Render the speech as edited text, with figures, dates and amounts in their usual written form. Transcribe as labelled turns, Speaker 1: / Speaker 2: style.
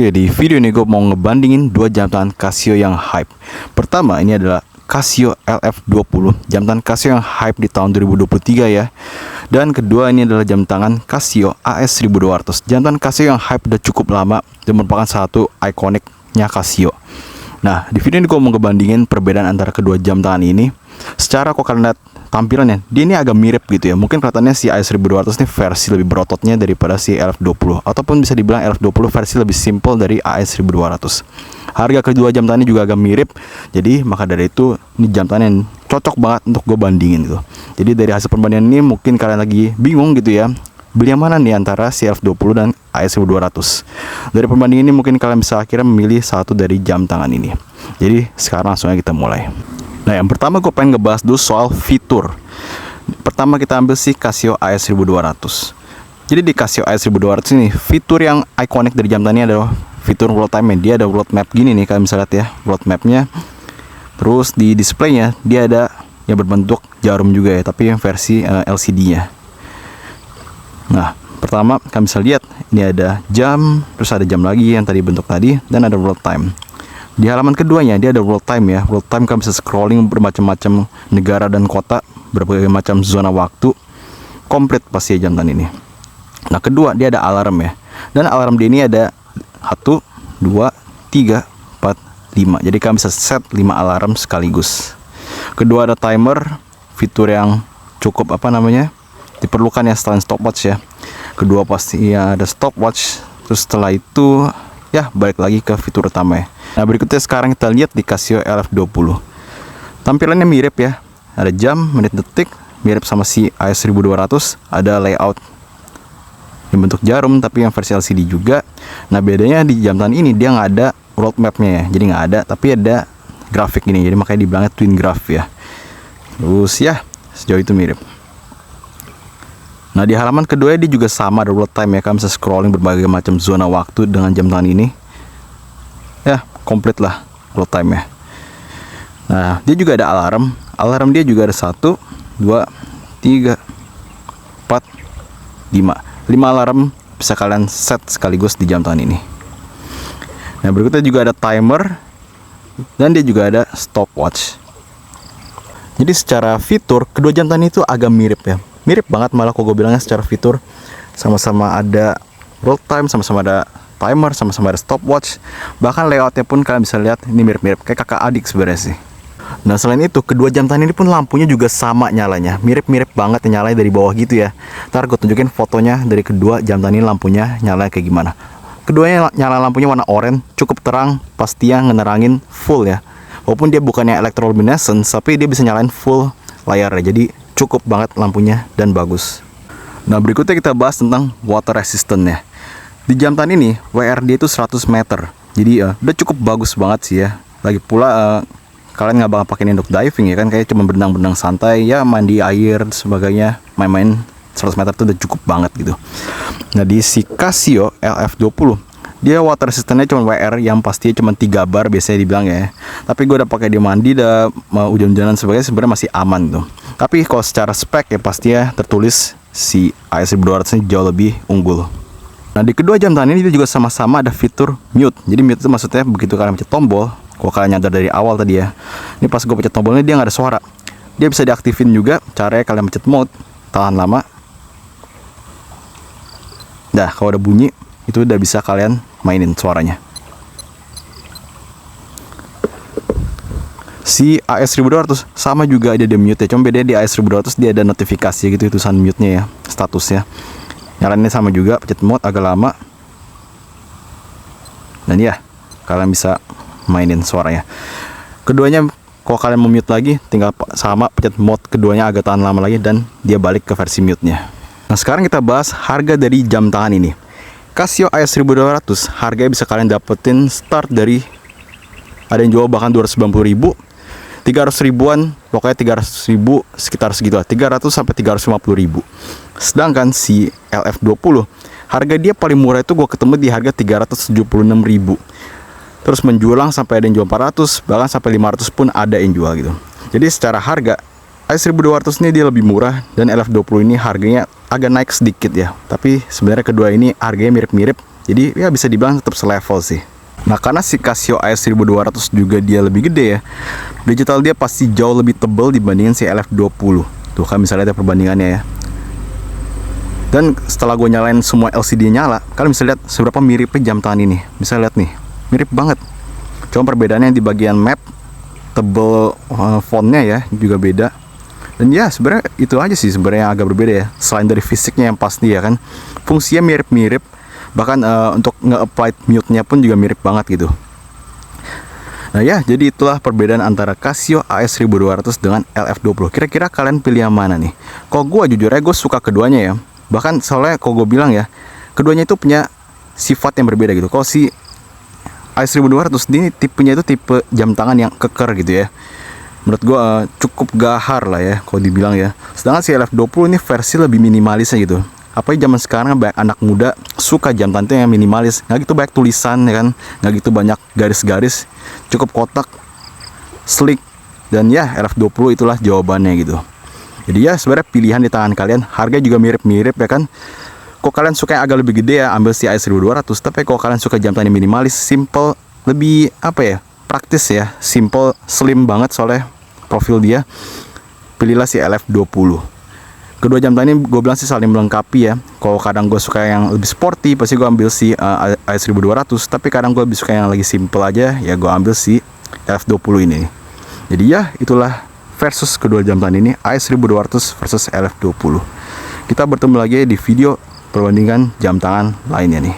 Speaker 1: Oke, di video ini gue mau ngebandingin dua jam tangan Casio yang hype. Pertama, ini adalah Casio LF20, jam tangan Casio yang hype di tahun 2023 ya. Dan kedua, ini adalah jam tangan Casio AS1200, jam tangan Casio yang hype udah cukup lama dan merupakan satu ikoniknya Casio. Nah, di video ini gue mau ngebandingin perbedaan antara kedua jam tangan ini. Secara kok kalian lihat tampilannya, dia ini agak mirip gitu ya. Mungkin kelihatannya si AS1200 ini versi lebih berototnya daripada si LF20, ataupun bisa dibilang LF20 versi lebih simple dari AS1200. Harga kedua jam tangan ini juga agak mirip. Jadi maka dari itu ini jam tangan yang cocok banget untuk gue bandingin gitu. Jadi dari hasil perbandingan ini mungkin kalian lagi bingung gitu ya, beli yang mana nih antara si LF20 dan AS1200. Dari perbandingan ini mungkin kalian bisa akhirnya memilih satu dari jam tangan ini. Jadi sekarang langsung aja kita mulai. Nah, yang pertama gue pengen ngebahas dulu soal fitur. Pertama kita ambil si Casio AS1200. Jadi di Casio AS1200 ini, fitur yang ikonik dari jam tangan ini adalah fitur world time. Dia ada world map gini nih, kalian bisa lihat ya, world mapnya. Terus di displaynya dia ada yang berbentuk jarum juga ya, tapi yang versi LCD-nya. Nah, pertama kalian bisa lihat ini ada jam, terus ada jam lagi yang tadi bentuk tadi, dan ada world time. Di halaman keduanya dia ada world time ya. World time kalian bisa scrolling bermacam-macam negara dan kota, berbagai macam zona waktu. Komplit pasti jam tangan ini. Nah, kedua dia ada alarm ya. Dan alarm dia ini ada 1, 2, 3, 4, 5. Jadi kalian bisa set 5 alarm sekaligus. Kedua ada timer, fitur yang cukup diperlukan ya selain stopwatch ya. Kedua pasti ya ada stopwatch. Terus setelah itu ya balik lagi ke fitur utama ya. Nah, berikutnya sekarang kita lihat di Casio LF20. Tampilannya mirip ya. Ada jam, menit, detik, mirip sama si AS1200. Ada layout yang bentuk jarum tapi yang versi LCD juga. Nah, bedanya di jam tangan ini dia nggak ada world mapnya ya. Jadi nggak ada, tapi ada grafik ini. Jadi makanya dibilangnya twin graph ya. Terus ya sejauh itu mirip. Nah, di halaman kedua dia juga sama, ada world time ya. Kalian bisa scrolling berbagai macam zona waktu dengan jam tangan ini. Ya, komplit lah world time ya. Nah, dia juga ada alarm. Alarm dia juga ada 1, 2, 3, 4, 5. 5 alarm bisa kalian set sekaligus di jam tangan ini. Nah, berikutnya juga ada timer. Dan dia juga ada stopwatch. Jadi secara fitur kedua jam tangan itu agak mirip ya. Mirip banget malah kalau gue bilangnya secara fitur. Sama-sama ada world time, sama-sama ada timer, sama-sama ada stopwatch. Bahkan layoutnya pun kalian bisa lihat ini mirip-mirip kayak kakak adik sebenarnya sih. Nah, selain itu kedua jam tangan ini pun lampunya juga sama nyalanya. Mirip-mirip banget nyalanya dari bawah gitu ya. Ntar gue tunjukin fotonya dari kedua jam tangan ini lampunya nyalanya kayak gimana. Keduanya nyala lampunya warna oranye, cukup terang, pastinya ngenerangin full ya. Walaupun dia bukannya electroluminescence, tapi dia bisa nyalain full layar ya. Jadi cukup banget lampunya dan bagus. Nah, berikutnya kita bahas tentang water resistant ya. Di jam tangan ini WR dia itu 100 meter. Jadi udah cukup bagus banget sih ya. Lagi pula kalian nggak bakal pakai ini untuk diving ya kan, kayak cuma berenang-berenang santai ya, mandi air dan sebagainya, main-main 100 meter itu udah cukup banget gitu. Nah, di si Casio LF20 dia water resistantnya cuma WR yang pastinya cuma 3 bar biasanya dibilang ya. Tapi gue udah pakai di mandi, udah hujan-hujanan sebagainya, sebenarnya masih aman tuh. Tapi kalau secara spek ya pastinya tertulis si AS1200 ini jauh lebih unggul. Nah, di kedua jam tangan ini dia juga sama-sama ada fitur mute. Jadi mute itu maksudnya begitu kalian pencet tombol, kalau kalian nyadar dari awal tadi ya, ini pas gue pencet tombolnya dia nggak ada suara. Dia bisa diaktifin juga. Caranya kalian pencet mode, tahan lama. Nah, kalau udah bunyi itu udah bisa kalian mainin suaranya. Si AS1200 sama juga ada di mute ya. Cuma bedanya di AS1200 dia ada notifikasi gitu tulisan mute-nya ya, statusnya. Nyalainnya sama juga, pencet mode agak lama. Dan ya, kalian bisa mainin suaranya. Keduanya kalau kalian mau mute lagi, tinggal sama pencet mode keduanya agak tahan lama lagi dan dia balik ke versi mute-nya. Nah, sekarang kita bahas harga dari jam tangan ini. Casio AS1200 harganya bisa kalian dapetin start dari, ada yang jual bahkan 290.000, 300 ribuan, pokoknya 300 ribu sekitar segitu lah, 300 sampai 350.000. Sedangkan si LF20 harga dia paling murah itu gue ketemu di harga 376.000. Terus menjulang sampai ada yang jual 400, bahkan sampai 500 pun ada yang jual gitu. Jadi secara harga AS1200 ini dia lebih murah, dan LF20 ini harganya agak naik sedikit ya. Tapi sebenarnya kedua ini harganya mirip-mirip. Jadi ya bisa dibilang tetap selevel sih. Nah karena si Casio AS1200 juga dia lebih gede ya, digital dia pasti jauh lebih tebal dibandingin si LF20. Tuh kan misalnya lihat perbandingannya ya. Dan setelah gue nyalain semua LCD nyala, kalian bisa lihat seberapa miripnya jam tangan ini. Bisa lihat nih, mirip banget. Cuma perbedaannya di bagian map, tebel fontnya ya juga beda. Dan ya sebenarnya itu aja sih sebenarnya yang agak berbeda ya. Selain dari fisiknya yang pasti ya kan, fungsinya mirip-mirip. Bahkan untuk nge-apply mute-nya pun juga mirip banget gitu. Nah ya, jadi itulah perbedaan antara Casio AS1200 dengan LF20. Kira-kira kalian pilih yang mana nih? Kalau gue jujur aja gue suka keduanya ya. Bahkan soalnya kalau gue bilang ya, keduanya itu punya sifat yang berbeda gitu. Kalau si AS1200 ini tipenya itu tipe jam tangan yang keker gitu ya. Menurut gue cukup gahar lah ya kalau dibilang ya. Sedangkan si LF20 ini versi lebih minimalisnya gitu. Apalagi zaman sekarang banyak anak muda suka jam tangan yang minimalis, nggak gitu banyak tulisan ya kan, nggak gitu banyak garis-garis, cukup kotak, sleek, dan ya LF20 itulah jawabannya gitu. Jadi ya sebenarnya pilihan di tangan kalian, harga juga mirip-mirip ya kan. Kok kalian suka yang agak lebih gede ya, ambil si AS1200. Tapi kalau kalian suka jam tangan yang minimalis, simple, lebih apa ya, praktis ya, simple, slim banget soalnya profil dia, pilihlah si LF20. Kedua jam tangan ini gue bilang sih saling melengkapi ya. Kalau kadang gue suka yang lebih sporty, pasti gue ambil si AS1200. Tapi kadang gue lebih suka yang lagi simple aja, ya gue ambil si LF20 ini. Jadi ya itulah versus kedua jam tangan ini, AS1200 versus LF20. Kita bertemu lagi di video perbandingan jam tangan lainnya nih.